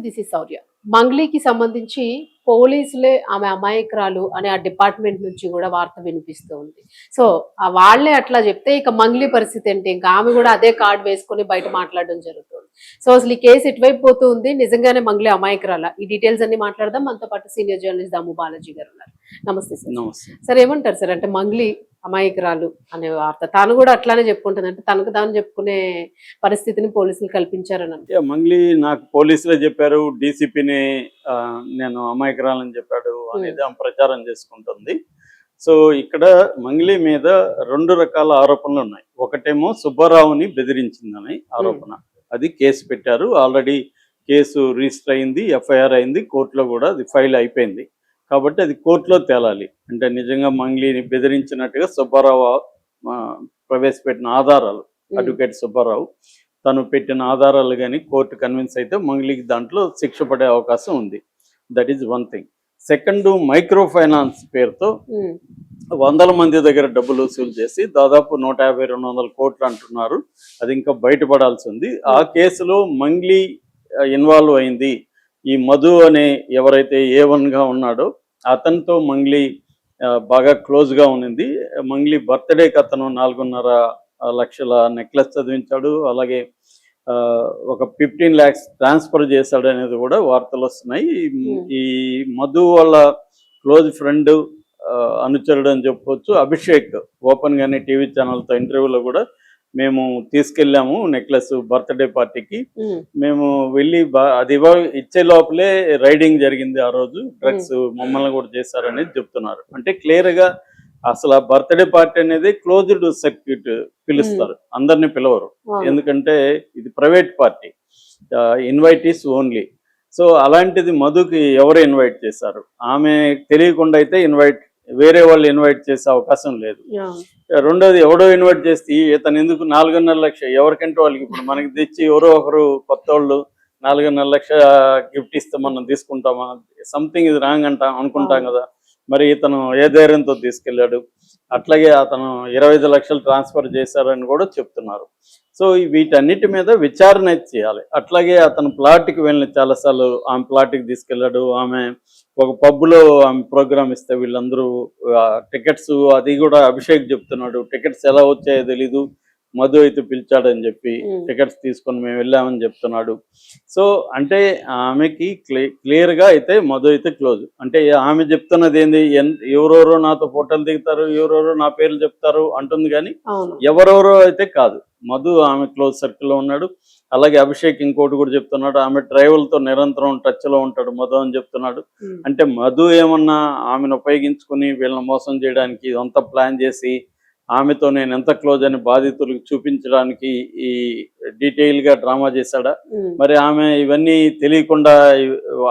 This is శౌర్య. మంగ్లీకి సంబంధించి పోలీసులే ఆమె అమాయకురాలు అనే ఆ డిపార్ట్మెంట్ నుంచి కూడా వార్త వినిపిస్తూ ఉంది. సో ఆ వాళ్ళే అట్లా చెప్తే ఇక మంగ్లీ పరిస్థితి ఏంటి? ఇంకా ఆమె కూడా అదే కార్డు వేసుకొని బయట మాట్లాడడం జరుగుతుంది. సో అసలు ఈ కేసు ఎటువైపు పోతూ ఉంది? నిజంగానే మంగ్లీ అమాయకురాలా? ఈ డీటెయిల్స్ అన్ని మాట్లాడదాం. మనతో పాటు సీనియర్ జర్నలిస్ట్ దాము బాలాజీ గారు ఉన్నారు. నమస్తే సార్. నమస్తే. సార్ ఏమంటారు సార్? అంటే మంగ్లీ అమాయకురాలు అనే వార్త తాను కూడా అట్లానే చెప్పుకుంటుంది. అంటే తనకు తాను చెప్పుకునే పరిస్థితిని పోలీసులు కల్పించారని అంటారు. మంగ్లీ నాకు పోలీసులే చెప్పారు, డీసీపీని నేను అమాయకురాలని చెప్పాడు అనేది ఆమె ప్రచారం చేసుకుంటుంది. సో ఇక్కడ మంగ్లీ మీద 2 రకాల ఆరోపణలు ఉన్నాయి. ఒకటేమో సుబ్బారావుని బెదిరించిందని ఆరోపణ, అది కేసు పెట్టారు. ఆల్రెడీ కేసు రిజిస్టర్ అయింది, ఎఫ్ఐఆర్ అయింది, కోర్టులో కూడా అది ఫైల్ అయిపోయింది. కాబట్టి అది కోర్టులో తేలాలి. అంటే నిజంగా మంగ్లీని బెదిరించినట్టుగా సుబ్బారావు ప్రవేశపెట్టిన ఆధారాలు, అడ్వకేట్ సుబ్బారావు తను పెట్టిన ఆధారాలు కానీ కోర్టు కన్విన్స్ అయితే మంగ్లీకి దాంట్లో శిక్ష పడే అవకాశం ఉంది. That is one thing. Second, micro finance పేరుతో 100 మంది దగ్గర డబ్బులు వసూలు చేసి దాదాపు 150-200 కోట్లు అంటున్నారు. అది ఇంకా బయటపడాల్సి ఉంది. ఆ కేసులో మంగ్లీ ఇన్వాల్వ్ అయింది. ఈ మధు అనే ఎవరైతే A1గా ఉన్నాడో అతనితో మంగ్లీ బాగా క్లోజ్గా ఉన్నింది. మంగ్లీ బర్త్డేకి అతను 4.5 లక్షల నెక్లెస్ చదివించాడు. అలాగే ఒక 15 lakhs ట్రాన్స్ఫర్ చేశాడు అనేది కూడా వార్తలు వస్తున్నాయి. ఈ మధు వాళ్ళ క్లోజ్ ఫ్రెండ్, అనుచరుడు అని చెప్పవచ్చు అభిషేక్ ఓపెన్గానే టీవీ ఛానల్తో ఇంటర్వ్యూలో కూడా మేము తీసుకెళ్ళాము నెక్లెస్ బర్త్డే పార్టీకి. మేము వెళ్ళి అది ఇచ్చే లోపలే రైడింగ్ జరిగింది. ఆ రోజు డ్రగ్స్ మమ్మల్ని కూడా చేశారనేది చెప్తున్నారు. అంటే క్లియర్గా అసలు ఆ బర్త్డే పార్టీ అనేది క్లోజ్డ్ సర్క్యూట్ పిలుస్తారు, అందరినీ పిలవరు. ఎందుకంటే ఇది private party, invitees only. So అలాంటిది మధుకి ఎవరు ఇన్వైట్ చేశారు? ఆమె తెలియకుండా అయితే వేరే వాళ్ళు ఇన్వైట్ చేసే అవకాశం లేదు. రెండోది, ఎవడో ఇన్వైట్ చేస్తే ఇతను ఎందుకు 4.5 లక్షలు ఎవరికంటే వాళ్ళకి, ఇప్పుడు మనకి తెచ్చి ఎవరో ఒకరు కొత్త వాళ్ళు 4.5 లక్షల గిఫ్ట్ ఇస్తే మనం తీసుకుంటామా? సంథింగ్ ఇది రాంగ్ అనుకుంటాం కదా. మరి ఇతను ఏ ధైర్యంతో తీసుకెళ్ళాడు? అట్లాగే అతను 25 లక్షలు ట్రాన్స్ఫర్ చేశారని కూడా చెప్తున్నారు. సో వీటన్నిటి మీద విచారణ చేయాలి. అట్లాగే అతను ప్లాట్కి వెళ్ళిన చాలాసార్లు ఆమె ప్లాట్కి తీసుకెళ్ళాడు. ఆమె ఒక పబ్లో ఆమె ప్రోగ్రామ్ ఇస్తే వీళ్ళందరూ టికెట్స్, అది కూడా అభిషేక్ చెప్తున్నాడు, టికెట్స్ ఎలా వచ్చాయో తెలీదు, మధు అయితే పిలిచాడని చెప్పి టికెట్స్ తీసుకొని మేము వెళ్ళామని చెప్తున్నాడు. సో అంటే ఆమెకి క్లియర్గా అయితే మధు అయితే క్లోజ్. అంటే ఆమె చెప్తున్నది ఏంది, ఎవరెవరో నాతో ఫోటోలు దిగుతారు, ఎవరెవరో నా పేర్లు చెప్తారు అంటుంది, కానీ ఎవరెవరో అయితే కాదు. మధు ఆమె క్లోజ్ సర్కిల్లో ఉన్నాడు. అలాగే అభిషేక్ ఇంకోటి కూడా చెప్తున్నాడు, ఆమె డ్రైవర్లతో నిరంతరం టచ్లో ఉంటాడు మధు అని చెప్తున్నాడు. అంటే మధు ఏమన్నా ఆమెను ఉపయోగించుకుని వీళ్ళని మోసం చేయడానికి ఇదంతా ప్లాన్ చేసి ఆమెతో నేను ఎంత క్లోజ్ అని బాధితులకు చూపించడానికి ఈ డీటెయిల్ గా డ్రామా చేశాడా? మరి ఆమె ఇవన్నీ తెలియకుండా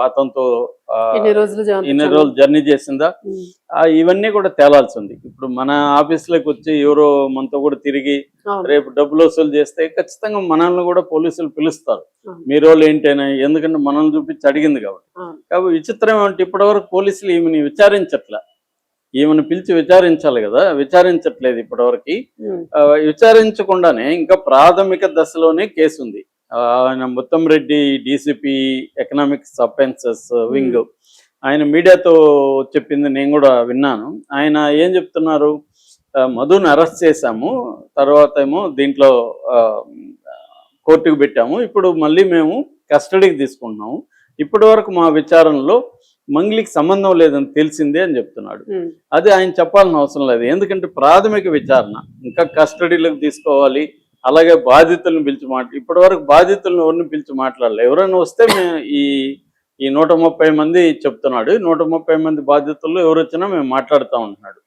అతనితో ఇన్ని రోజులు జర్నీ చేసిందా? ఇవన్నీ కూడా తేలాల్సి ఉంది. ఇప్పుడు మన ఆఫీసులకు వచ్చి ఎవరో మనతో కూడా తిరిగి రేపు డబ్బులు వసూలు చేస్తే ఖచ్చితంగా మనల్ని కూడా పోలీసులు పిలుస్తారు, మీరు వాళ్ళు ఏంటైనా, ఎందుకంటే మనల్ని చూపించి అడిగింది కాబట్టి. కాబట్టి విచిత్రం ఏమంటే ఇప్పటివరకు పోలీసులు ఈమెని విచారించట్లా. ఈమెను పిలిచి విచారించాలి కదా, విచారించట్లేదు ఇప్పటివరకు. విచారించకుండానే ఇంకా ప్రాథమిక దశలోనే కేసు ఉంది. ఆయన Muthamreddy DCP economics offences wing, ఆయన మీడియాతో చెప్పింది నేను కూడా విన్నాను. ఆయన ఏం చెప్తున్నారు, మధుని అరెస్ట్ చేశాము, తర్వాత ఏమో దీంట్లో కోర్టుకు పెట్టాము, ఇప్పుడు మళ్ళీ మేము కస్టడీకి తీసుకుంటున్నాము, ఇప్పటి వరకు మా విచారణలో మంగ్లీకి సంబంధం లేదని తెలిసిందే అని చెప్తున్నాడు. అది ఆయన చెప్పాల్సిన అవసరం లేదు, ఎందుకంటే ప్రాథమిక విచారణ ఇంకా కస్టడీలోకి తీసుకోవాలి. అలాగే బాధితులను పిలిచి ఇప్పటి వరకు బాధితులను ఎవరిని పిలిచి మాట్లాడలేదు. ఎవరైనా వస్తే ఈ 130 మంది చెప్తున్నాడు, 130 మంది బాధితుల్లో ఎవరు వచ్చినా మేము మాట్లాడుతూ ఉంటున్నాడు.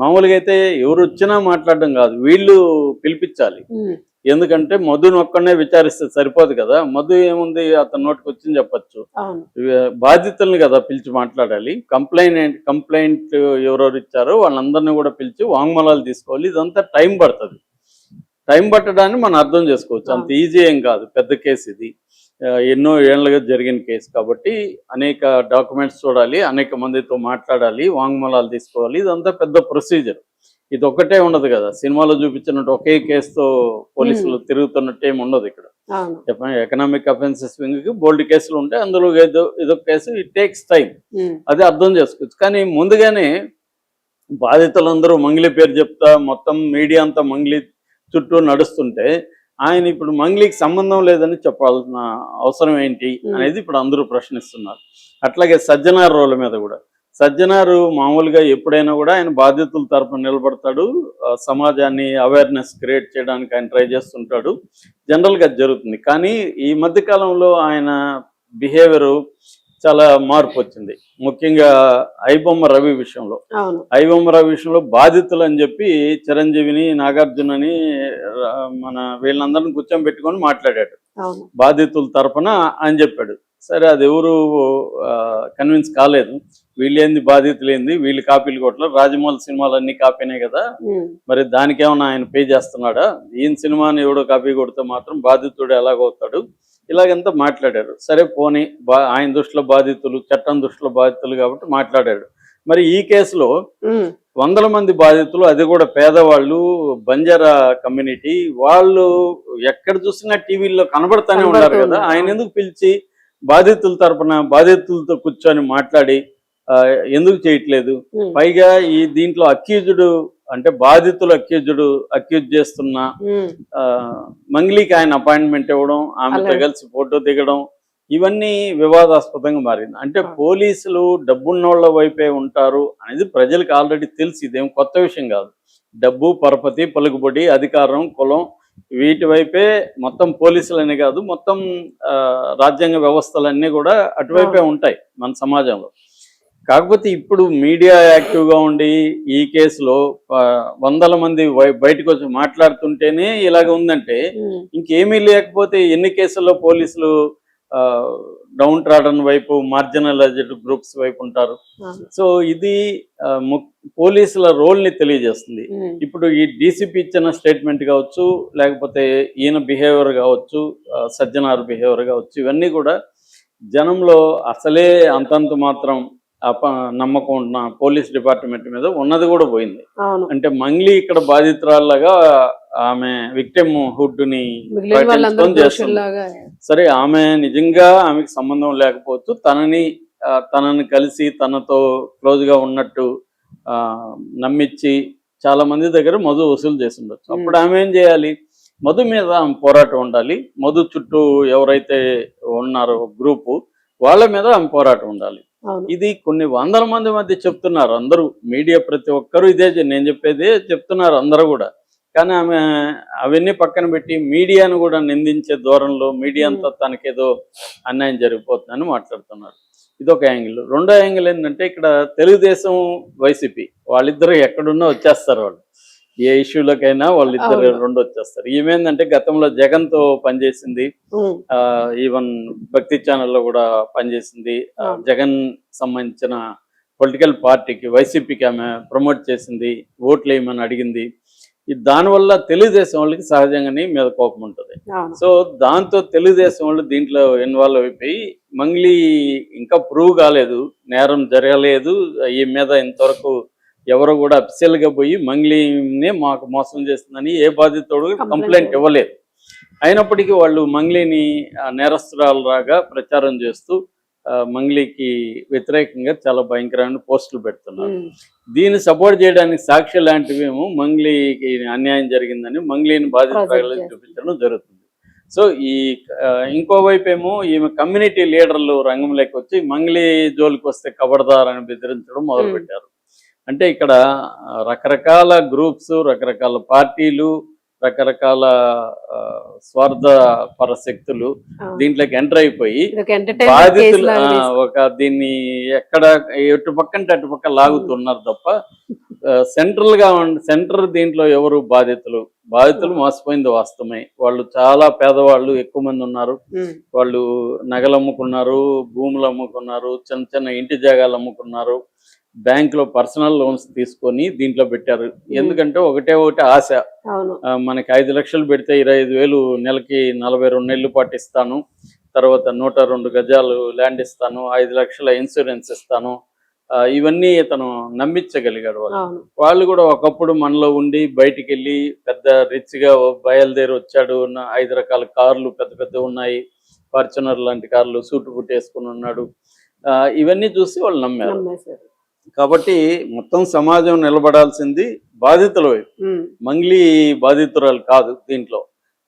మామూలుగా అయితే ఎవరు వచ్చినా మాట్లాడడం కాదు, వీళ్ళు పిలిపించాలి. ఎందుకంటే మధుని ఒక్కడనే విచారిస్తే సరిపోదు కదా. మధు ఏముంది, అతని నోటికి వచ్చింది చెప్పచ్చు, బాధితుల్ని కదా పిలిచి మాట్లాడాలి. కంప్లైంట్ ఎవరెవరు ఇచ్చారో వాళ్ళందరినీ కూడా పిలిచి వాంగ్మూలాలు తీసుకోవాలి. ఇదంతా టైం పడుతుంది. టైం పట్టడాన్ని మనం అర్థం చేసుకోవచ్చు, అంత ఈజీ ఏం కాదు. పెద్ద కేసు ఇది, ఎన్నో ఏళ్ళగా జరిగిన కేసు కాబట్టి అనేక డాక్యుమెంట్స్ చూడాలి, అనేక మందితో మాట్లాడాలి, వాంగ్మూలాలు తీసుకోవాలి. ఇదంతా పెద్ద ప్రొసీజర్. ఇది ఒక్కటే ఉండదు కదా, సినిమాలో చూపించినట్టు ఒకే కేసుతో పోలీసులు తిరుగుతున్నట్టు ఏమి ఉండదు ఇక్కడ. అవును. ఎకనామిక్ అఫెన్సెస్ వింగ్ కి బోల్డ్ కేసులు ఉంటాయి, అందులో ఇదొక కేసు, ఇట్ టేక్స్ టైం, అది అర్థం చేసుకోవచ్చు. కానీ ముందుగానే బాధితులందరూ మంగ్లీ పేరు చెప్తా మొత్తం మీడియా అంతా మంగ్లీ చుట్టూ నడుస్తుంటే ఆయన ఇప్పుడు మంగ్లీకి సంబంధం లేదని చెప్పాల్సిన అవసరం ఏంటి అనేది ఇప్పుడు అందరూ ప్రశ్నిస్తున్నారు. అట్లాగే సజ్జనార్ రోల్ మీద కూడా, సజ్జనారు మామూలుగా ఎప్పుడైనా కూడా ఆయన బాధితుల తరపున నిలబడతాడు, సమాజాన్ని అవేర్నెస్ క్రియేట్ చేయడానికి ఆయన ట్రై చేస్తుంటాడు, జనరల్గా జరుగుతుంది. కానీ ఈ మధ్య కాలంలో ఆయన బిహేవియర్ చాలా మార్పు వచ్చింది. ముఖ్యంగా ఐబొమ్మ రవి విషయంలో, ఐబొమ్మ రవి విషయంలో బాధితులు అని చెప్పి చిరంజీవిని, నాగార్జునని, మన వీళ్ళందరిని కూర్చోబెట్టుకొని మాట్లాడాడు బాధితుల తరపున అని చెప్పాడు. సరే, అది ఎవరు కన్విన్స్ కాలేదు. వీళ్ళేంది బాధితులేంది, వీళ్ళు కాపీలు కొట్టలేదు, రాజమౌళి సినిమాలు అన్ని కాపీనే కదా, మరి దానికేమన్నా ఆయన పే చేస్తున్నాడా, ఈయన సినిమాని ఎవడో కాపీ కొడితే మాత్రం బాధితుడు ఎలాగవుతాడు, ఇలాగంతా మాట్లాడారు. సరే పోనీ, ఆయన దృష్టిలో బాధితులు, చట్టం దృష్టిలో బాధితులు కాబట్టి మాట్లాడాడు. మరి ఈ కేసులో వందల మంది బాధితులు, అది కూడా పేదవాళ్ళు, బంజారా కమ్యూనిటీ వాళ్ళు, ఎక్కడ చూసినా టీవీల్లో కనబడతానే ఉన్నారు కదా, ఆయన ఎందుకు పిలిచి బాధితుల తరపున బాధితులతో కూర్చొని మాట్లాడి ఎందుకు చేయట్లేదు? పైగా ఈ దీంట్లో అక్యూజ్డ్ అంటే బాధితులు అక్యూజ్ చేస్తున్న మంగ్లీకి ఆయన అపాయింట్మెంట్ ఇవ్వడం, ఆమెతో కలిసి ఫోటో దిగడం, ఇవన్నీ వివాదాస్పదంగా మారింది. అంటే పోలీసులు డబ్బున్నోళ్ల వైపే ఉంటారు అనేది ప్రజలకు ఆల్రెడీ తెలిసి, ఇదేం కొత్త విషయం కాదు. డబ్బు, పరపతి, పలుకుబడి, అధికారం, కులం, వీటి వైపే మొత్తం పోలీసులనే కాదు, మొత్తం రాజ్యాంగ వ్యవస్థలన్నీ కూడా అటువైపే ఉంటాయి మన సమాజంలో. కాకపోతే ఇప్పుడు మీడియా యాక్టివ్గా ఉండి ఈ కేసులో వందల మంది బయటకు వచ్చి మాట్లాడుతుంటేనే ఇలాగ ఉందంటే, ఇంకేమీ లేకపోతే ఎన్ని కేసుల్లో పోలీసులు డౌన్ ట్రాడన్ వైపు, మార్జినలైజ్డ్ గ్రూప్స్ వైపు ఉంటారు. సో ఇది పోలీసుల రోల్ ని తెలియజేస్తుంది. ఇప్పుడు ఈ డీసీపీ ఇచ్చిన స్టేట్మెంట్ కావచ్చు, లేకపోతే ఈయన బిహేవియర్ కావచ్చు, సజ్జనార్ బిహేవియర్ కావచ్చు, ఇవన్నీ కూడా జనంలో అసలే అంతంత మాత్రం నమ్మకం ఉన్న పోలీస్ డిపార్ట్మెంట్ మీద ఉన్నది కూడా పోయింది. అంటే మంగ్లీ ఇక్కడ బాధితురాల్లాగా ఆమె విక్టిమ్ హుడ్ ని చేస్తుంది. సరే, ఆమె నిజంగా ఆమెకు సంబంధం లేకపోవచ్చు, తనని కలిసి తనతో క్లోజ్ గా ఉన్నట్టు నమ్మించి చాలా మంది దగ్గర మధు వసూలు చేసి ఉండొచ్చు. అప్పుడు ఆమె ఏం చేయాలి? మధు మీద ఆమె పోరాటం ఉండాలి. మధు చుట్టూ ఎవరైతే ఉన్నారో గ్రూపు, వాళ్ళ మీద ఆమె పోరాటం ఉండాలి. ఇది కొన్ని వందల మంది మధ్య చెప్తున్నారు అందరూ, మీడియా ప్రతి ఒక్కరూ ఇదే నేను చెప్పేదే చెప్తున్నారు అందరూ కూడా. కానీ ఆమె అవన్నీ పక్కన పెట్టి మీడియాను కూడా నిందించే దూరంలో, మీడియా అంతా తనకేదో అన్యాయం జరిగిపోతుందని మాట్లాడుతున్నారు. ఇదొక యాంగిల్. రెండో యాంగిల్ ఏంటంటే, ఇక్కడ తెలుగుదేశం, వైసీపీ వాళ్ళిద్దరూ ఎక్కడున్నా వచ్చేస్తారు. వాళ్ళు ఏ ఇష్యూలకైనా వాళ్ళిద్దరు రెండు వచ్చేస్తారు. ఈమెందంటే గతంలో జగన్ తో పనిచేసింది, ఈవెన్ భక్తి ఛానల్లో కూడా పనిచేసింది. జగన్ సంబంధించిన పొలిటికల్ పార్టీకి, వైసీపీకి ఆమె ప్రమోట్ చేసింది, ఓట్లు వేయమని అడిగింది. దానివల్ల తెలుగుదేశం వాళ్ళకి సహజంగానే మీద కోపం ఉంటుంది. సో దాంతో తెలుగుదేశం వాళ్ళు దీంట్లో ఇన్వాల్వ్ అయిపోయి, మంగ్లీ ఇంకా ప్రూవ్ కాలేదు, నేరం జరగలేదు, ఈ మీద ఇంతవరకు ఎవరు కూడా అఫీషియల్ గా పోయి మంగ్లీనే మాకు మోసం చేస్తుందని ఏ బాధితుడు కంప్లైంట్ ఇవ్వలేదు. అయినప్పటికీ వాళ్ళు మంగ్లీని నేరస్తురాలుగా ప్రచారం చేస్తూ మంగ్లీకి వ్యతిరేకంగా చాలా భయంకరమైన పోస్టులు పెడుతున్నారు. దీన్ని సపోర్ట్ చేయడానికి సాక్షి లాంటివేమో మంగ్లీకి అన్యాయం జరిగిందని మంగ్లీని బాధితురాలుగా చూపించడం జరుగుతుంది. సో ఇంకోవైపు ఏమో ఈమె కమ్యూనిటీ లీడర్లు రంగంలోకి వచ్చి మంగ్లీ జోలికి వస్తే కబడదారని బెదిరించడం మొదలుపెట్టారు. అంటే ఇక్కడ రకరకాల గ్రూప్స్, రకరకాల పార్టీలు, రకరకాల స్వార్థపర శక్తులు దీంట్లోకి ఎంటర్ అయిపోయి బాధితులు దీన్ని ఎక్కడ ఎటు పక్కంటే అటు పక్క లాగుతున్నారు తప్ప సెంటర్ దీంట్లో ఎవరు బాధితులు మోసపోయింది వాస్తవమే. వాళ్ళు చాలా పేదవాళ్ళు ఎక్కువ మంది ఉన్నారు. వాళ్ళు నగలు అమ్ముకున్నారు, భూములు అమ్ముకున్నారు, చిన్న చిన్న ఇంటి జాగాలు అమ్ముకున్నారు, బ్యాంకులో పర్సనల్ లోన్స్ తీసుకొని దీంట్లో పెట్టారు. ఎందుకంటే ఒకటే ఆశ, మనకి 5 లక్షలు పెడితే 25,000 నెలకి 42 నెలలు పాటు ఇస్తాను, తర్వాత 102 గజాలు ల్యాండ్ ఇస్తాను, 5 లక్షల ఇన్సూరెన్స్ ఇస్తాను, ఇవన్నీ ఇతను నమ్మించగలిగాడు వాళ్ళు. అవును. వాళ్ళు కూడా ఒకప్పుడు మనలో ఉండి బయటికి వెళ్ళి పెద్ద రిచ్గా బయలుదేరి వచ్చాడు, 5 రకాల కార్లు పెద్ద పెద్ద ఉన్నాయి, ఫార్చునర్ లాంటి కార్లు, సూటు బుట్ వేసుకుని ఉన్నాడు, ఇవన్నీ చూసి వాళ్ళు నమ్మారు. నమ్మేశారు. కాబట్టి మొత్తం సమాజం నిలబడాల్సింది బాధితుల వైపు. మంగ్లీ బాధితురాలు కాదు దీంట్లో.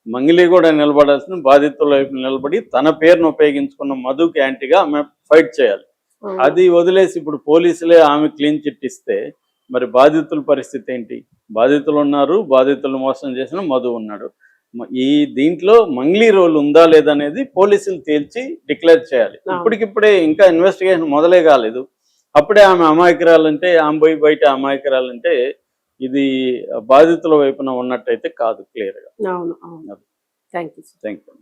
మంగ్లీ కూడా నిలబడాల్సింది బాధితుల వైపు నిలబడి తన పేరును ఉపయోగించుకున్న మధుకి యాంటీగా ఆమె ఫైట్ చేయాలి. అది వదిలేసి ఇప్పుడు పోలీసులే ఆమె క్లీన్ చిట్ ఇస్తే మరి బాధితుల పరిస్థితి ఏంటి? బాధితులు ఉన్నారు, బాధితులు మోసం చేసిన మధు ఉన్నాడు. ఈ దీంట్లో మంగ్లీ రోల్ ఉందా లేదనేది పోలీసులు తేల్చి డిక్లేర్ చేయాలి. ఇప్పటికిప్పుడే ఇంకా ఇన్వెస్టిగేషన్ మొదలే కాలేదు, అప్పుడే ఆమె అమాయకురాలంటే, ఆమె పోయి బయట అమాయకురాలంటే ఇది బాధితుల వైపున ఉన్నట్టయితే కాదు క్లియర్గా. అవును. అవును. Thank you. Thank you.